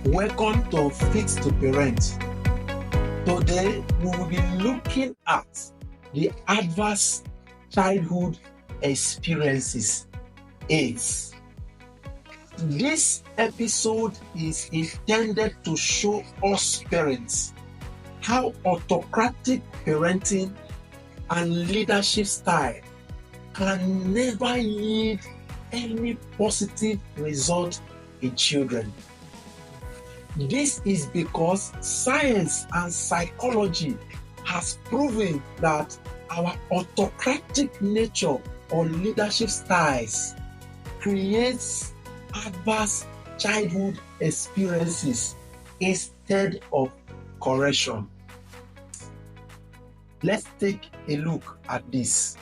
Welcome to Fit to Parent. Today we will be looking at the adverse childhood experiences (AIDS). This episode is intended to show us parents how autocratic parenting and leadership style can never yield any positive result in children. This is because science and psychology has proven that our autocratic nature or leadership styles creates adverse childhood experiences instead of correction. Let's take a look at this.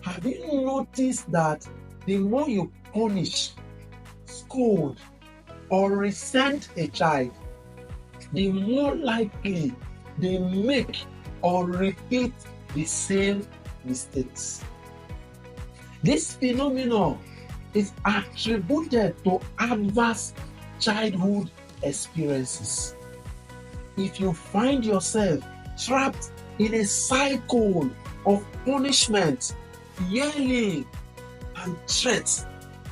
Have you noticed that the more you punish, scold, or resent a child, the more likely they make or repeat the same mistakes? This phenomenon is attributed to adverse childhood experiences. If you find yourself trapped in a cycle of punishment, yelling, and threats,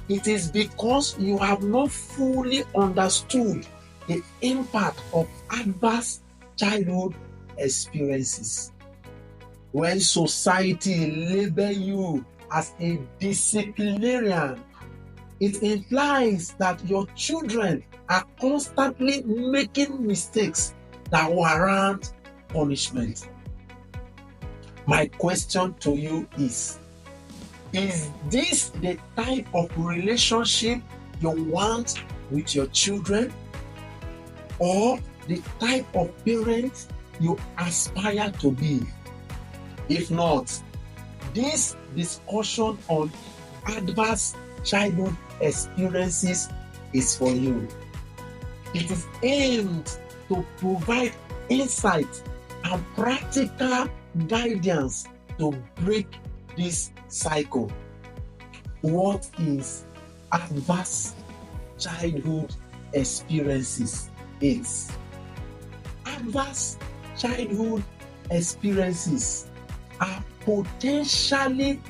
it is because you have not fully understood the impact of adverse childhood experiences. When society labels you as a disciplinarian, it implies that your children are constantly making mistakes that warrant punishment. My question to you is this the type of relationship you want with your children, or the type of parent you aspire to be? If not, this discussion on adverse childhood experiences is for you. It is aimed to provide insight and practical guidance to break this cycle. What is adverse childhood experiences? Adverse childhood experiences are potentially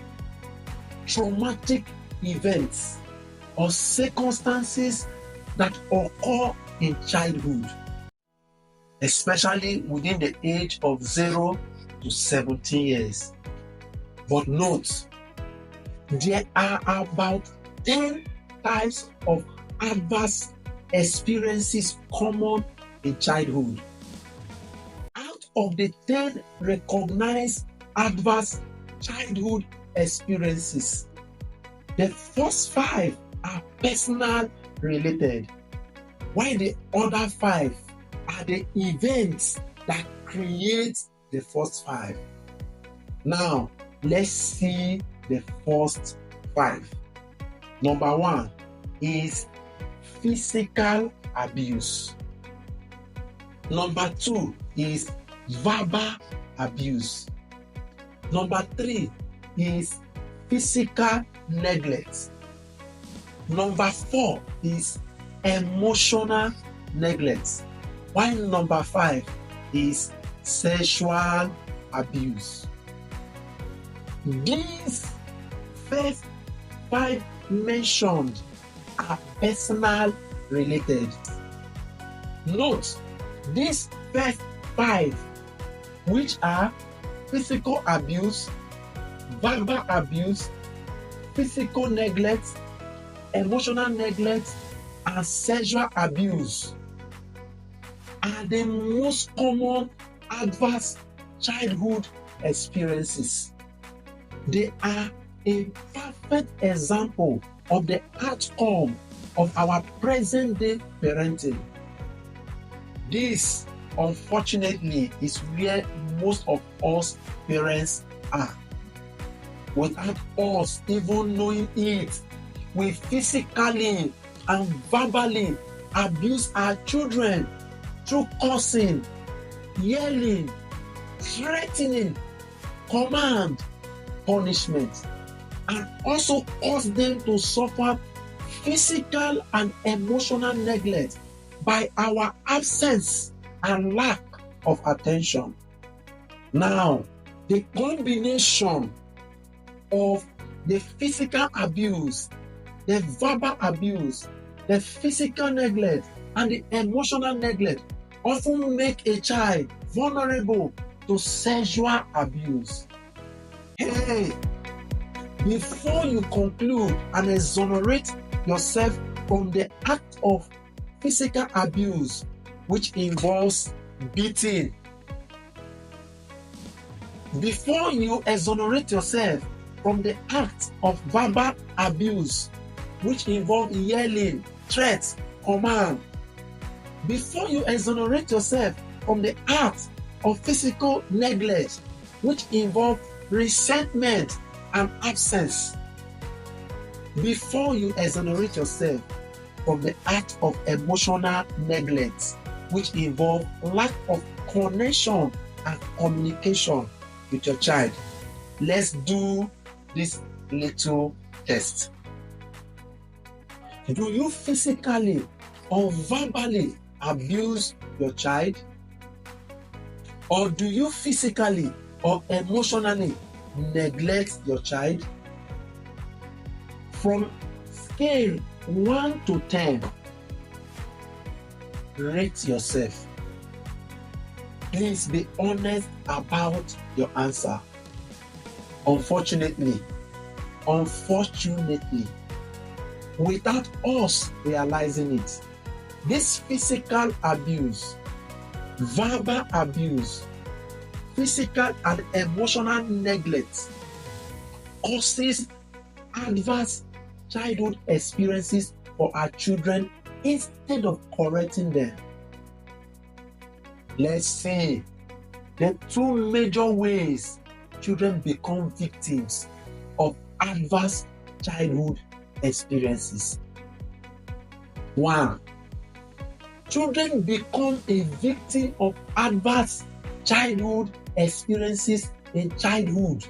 traumatic events or circumstances that occur in childhood, especially within the age of 0 to 17 years. But note, there are about 10 types of adverse experiences common in childhood. Out of the 10 recognized adverse childhood experiences, the first 5 are personal related, while the other 5 are the events that create the first 5. Now, let's see the first 5. Number 1 is physical abuse. Number 2 is verbal abuse. Number 3 is physical neglect. Number 4 is emotional neglect, while number 5 is sexual abuse. These first 5 mentioned are personal related. Note, these first 5, which are physical abuse, verbal abuse, physical neglect, emotional neglect, and sexual abuse, are the most common adverse childhood experiences. They are a perfect example of the outcome of our present-day parenting. This, unfortunately, is where most of us parents are. Without us even knowing it, we physically and verbally abuse our children through cursing, yelling, threatening, command, punishment, and also cause them to suffer physical and emotional neglect by our absence and lack of attention. Now, the combination of the physical abuse, the verbal abuse, the physical neglect, and the emotional neglect often make a child vulnerable to sexual abuse. Hey, before you conclude and exonerate yourself from the act of physical abuse, which involves beating, before you exonerate yourself from the act of verbal abuse, which involves yelling, threats, command, before you exonerate yourself from the act of physical neglect, which involves resentment and absence, before you exonerate yourself from the act of emotional neglect, which involves lack of connection and communication with your child, let's do this little test. Do you physically or verbally abuse your child? Or do you physically or emotionally neglect your child? From scale 1 to 10, rate yourself. Please be honest about your answer. Unfortunately, without us realizing it, this physical abuse, verbal abuse, physical and emotional neglect causes adverse childhood experiences for our children instead of correcting them. Let's see the two major ways children become victims of adverse childhood experiences. 1. Children become a victim of adverse childhood experiences in childhood,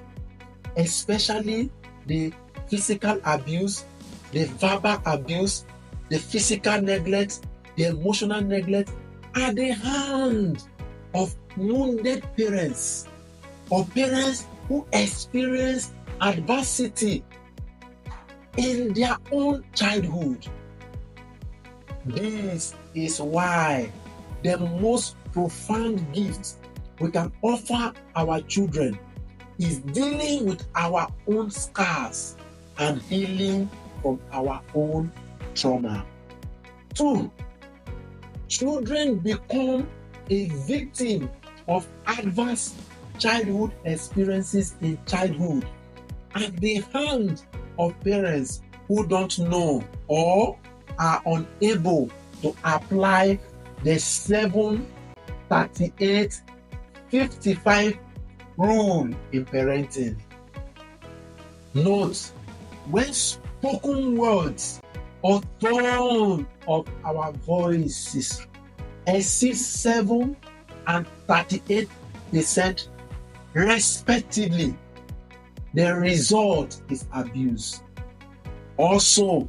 especially the physical abuse, the verbal abuse, the physical neglect, the emotional neglect at the hand of wounded parents or parents who experience adversity in their own childhood. This is why the most profound gift we can offer our children is dealing with our own scars and healing from our own trauma. 2. Children become a victim of adverse childhood experiences in childhood at the hand of parents who don't know or are unable to apply the 7-38-55 rule in parenting. Note, when spoken words or tone of our voices exceed 7 and 38% respectively, the result is abuse. Also,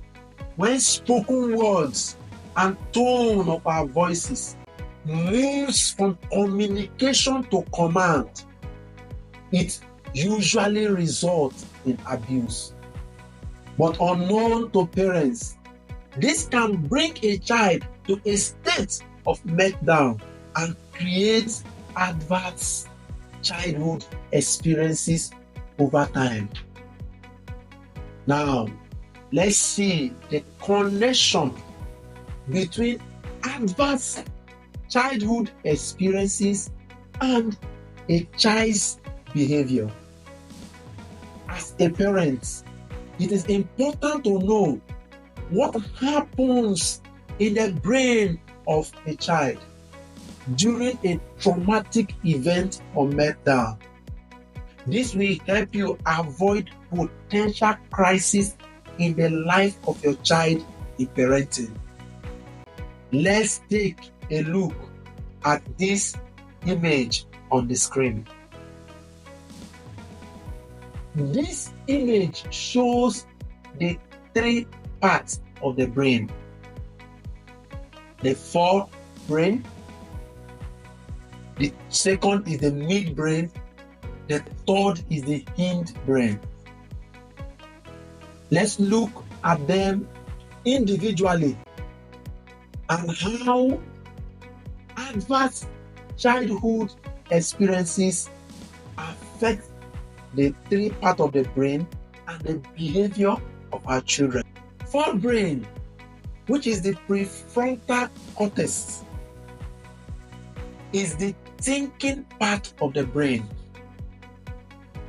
when spoken words and tone of our voices moves from communication to command, it usually results in abuse. But unknown to parents, this can bring a child to a state of meltdown and create adverse childhood experiences over time. Now, let's see the connection between adverse childhood experiences and a child's behavior. As a parent, it is important to know what happens in the brain of a child during a traumatic event or meltdown. This will help you avoid potential crisis in the life of your child in parenting. Let's take a look at this image on the screen. This image shows the 3 parts of the brain. The forebrain. The second is the midbrain. The third is the hindbrain. Let's look at them individually and how adverse childhood experiences affect the three parts of the brain and the behavior of our children. Forebrain, which is the prefrontal cortex, is the thinking part of the brain.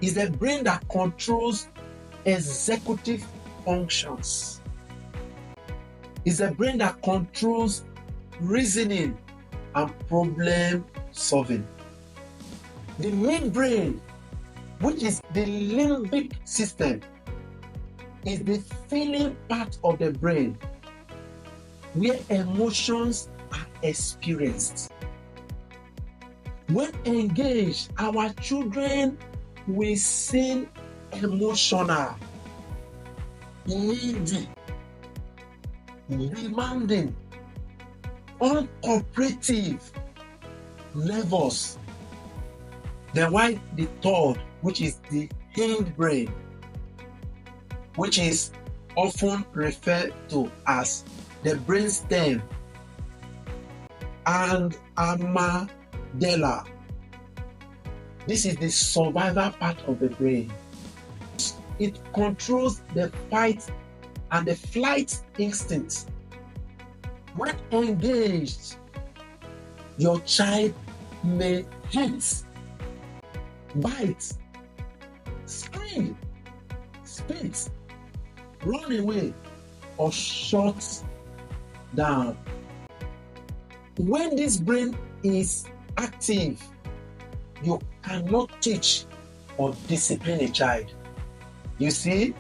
It's the brain that controls executive functions. It's the brain that controls reasoning and problem solving. The midbrain, which is the limbic system, is the feeling part of the brain where emotions are experienced. When engaged, our children will seem emotional, needy, demanding, uncooperative, nervous. Then why the third, which is the hindbrain, which is often referred to as the brainstem and amygdala. This is the survival part of the brain. It controls the fight and the flight instinct. When engaged, your child may hit, bite, scream, spit, run away, or shut down. When this brain is active, you cannot teach or discipline a child. You see,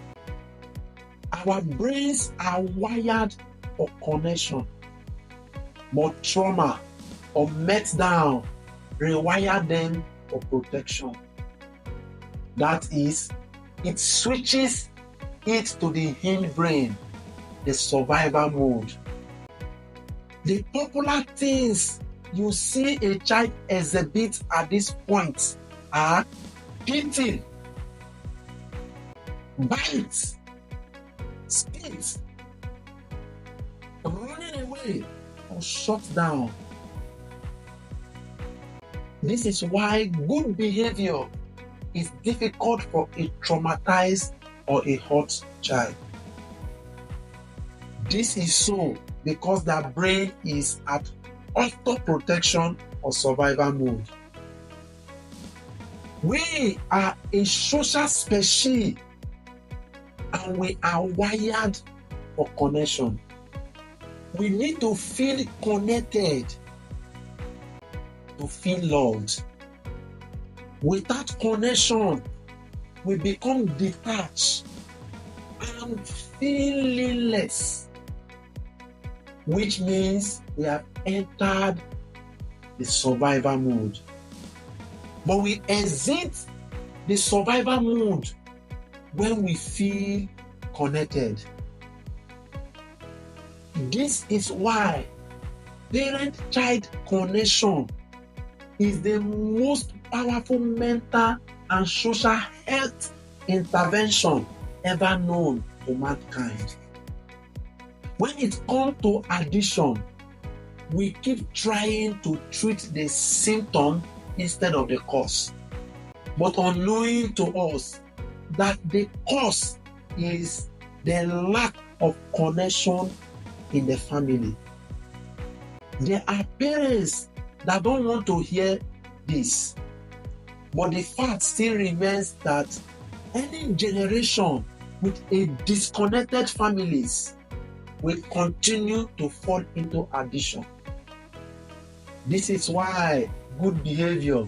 our brains are wired for connection, but trauma or meltdown rewire them for protection. That is, it switches it to the hindbrain, the survival mode. The popular things you see a child exhibit at this point are hitting, bites, spit, running away, or shut down. This is why good behavior is difficult for a traumatized or a hurt child. This is so because their brain is at auto protection or survival mode. We are a social species and we are wired for connection. We need to feel connected to feel loved. Without connection, we become detached and feelingless, which means we have entered the survival mode. But we exit the survival mode when we feel connected. This is why parent-child connection is the most powerful mental and social health intervention ever known to mankind. When it comes to addiction, we keep trying to treat the symptom instead of the cause, but unknowing to us that the cause is the lack of connection in the family. There are parents that don't want to hear this, but the fact still remains that any generation with a disconnected families will continue to fall into addiction. This is why good behavior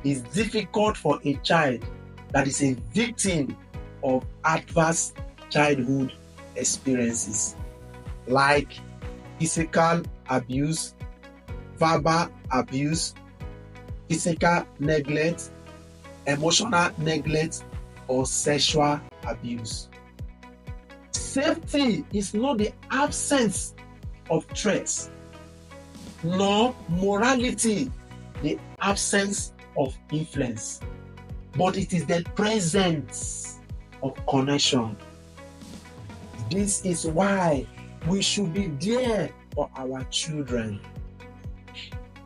is difficult for a child that is a victim of adverse childhood experiences like physical abuse, verbal abuse, physical neglect, emotional neglect, or sexual abuse. Safety is not the absence of threats, nor morality the absence of influence, but it is the presence of connection. This is why we should be there for our children,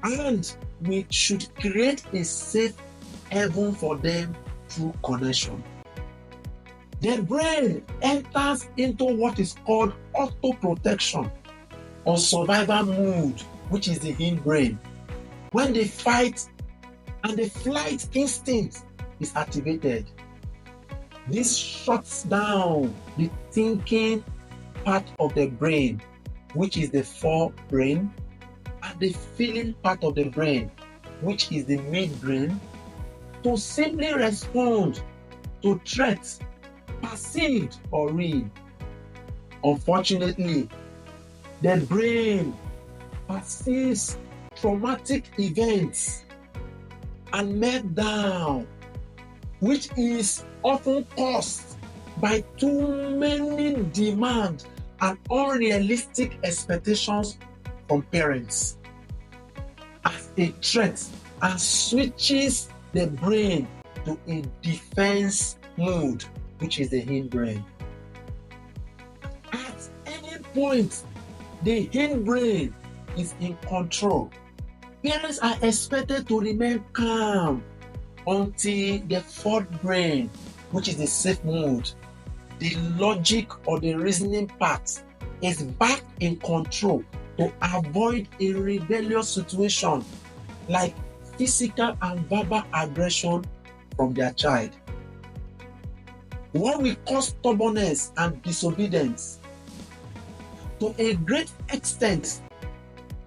and we should create a safe heaven for them through connection. The brain enters into what is called auto-protection or survival mood, which is the hindbrain, when the fight and the flight instinct is activated. This shuts down the thinking part of the brain, which is the forebrain, and the feeling part of the brain, which is the midbrain, to simply respond to threats, perceived or real. Unfortunately, the brain perceives traumatic events and meltdown, which is often caused by too many demands and unrealistic expectations from parents, as a threat, and switches the brain to a defense mode, which is the hindbrain. At any point, the hindbrain is in control. Parents are expected to remain calm until the forebrain, which is the safe mode, the logic or the reasoning part, is back in control to avoid a rebellious situation like physical and verbal aggression from their child. When we cause stubbornness and disobedience, to a great extent,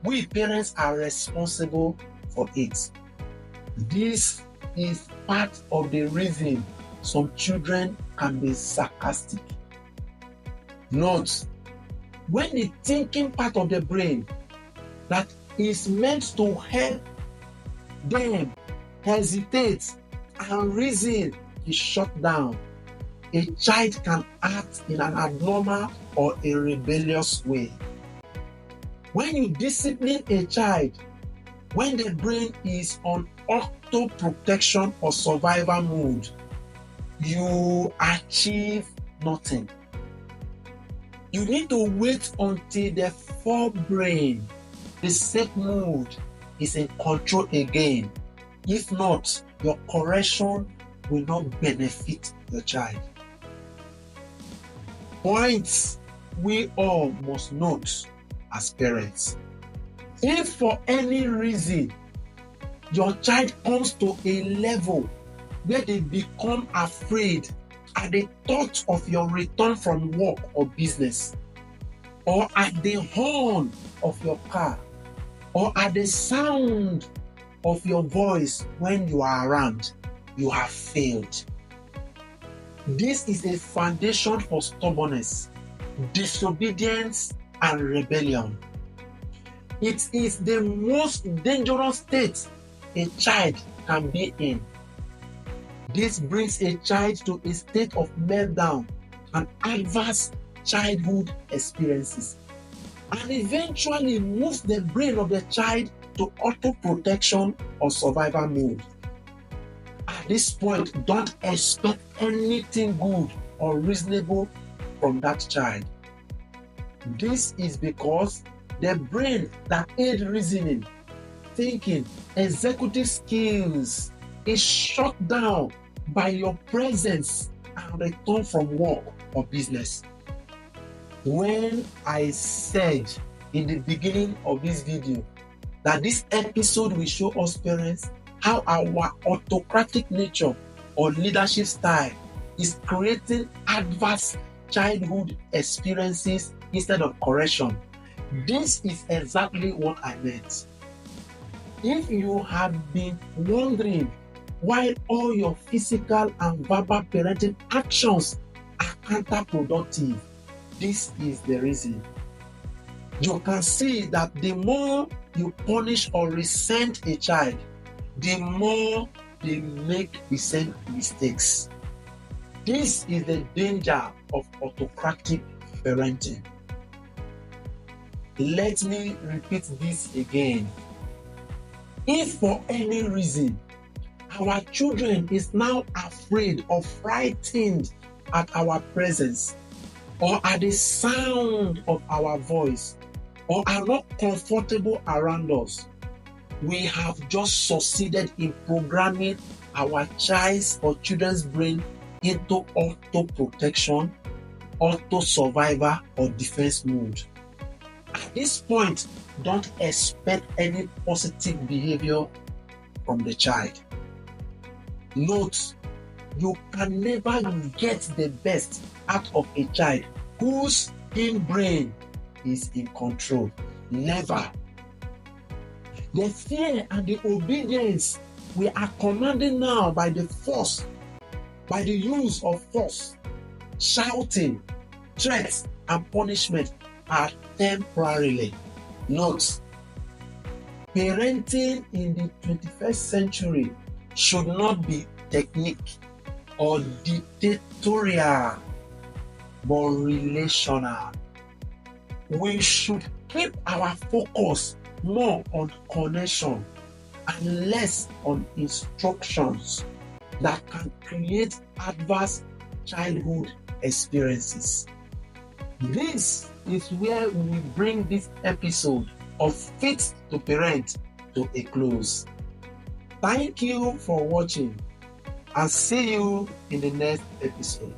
we parents are responsible for it. This is part of the reason some children can be sarcastic. Note, when the thinking part of the brain that is meant to help them hesitate and reason is shut down, a child can act in an abnormal or a rebellious way. When you discipline a child, when the brain is on auto-protection or survival mode, you achieve nothing. You need to wait until the forebrain, the safe mode, is in control again. If not, your correction will not benefit your child. Points we all must note as parents. If for any reason your child comes to a level where they become afraid at the thought of your return from work or business, or at the horn of your car, or at the sound of your voice when you are around, you have failed. This is a foundation for stubbornness, disobedience, and rebellion. It is the most dangerous state a child can be in. This brings a child to a state of meltdown and adverse childhood experiences, and eventually moves the brain of the child to auto-protection or survival mode. At this point, don't expect anything good or reasonable from that child. This is because the brain that aids reasoning, thinking, executive skills is shut down by your presence and return from work or business. When I said in the beginning of this video that this episode will show us parents how our autocratic nature or leadership style is creating adverse childhood experiences instead of correction, this is exactly what I meant. If you have been wondering why all your physical and verbal parenting actions are counterproductive, this is the reason. You can see that the more you punish or resent a child, the more they make the same mistakes. This is the danger of autocratic parenting. Let me repeat this again. If for any reason our children is now afraid or frightened at our presence, or at the sound of our voice, or are not comfortable around us, we have just succeeded in programming our child's or children's brain into auto protection, auto survivor, or defense mode. At this point, don't expect any positive behavior from the child. Note, you can never get the best out of a child whose brain is in control. Never. The fear and the obedience we are commanding now by the force, by the use of force, shouting, threats, and punishment are temporarily. Note, parenting in the 21st century should not be technique or dictatorial, but relational. We should keep our focus more on connection and less on instructions that can create adverse childhood experiences. This is where we bring this episode of Fit to Parent to a close. Thank you for watching, and see you in the next episode.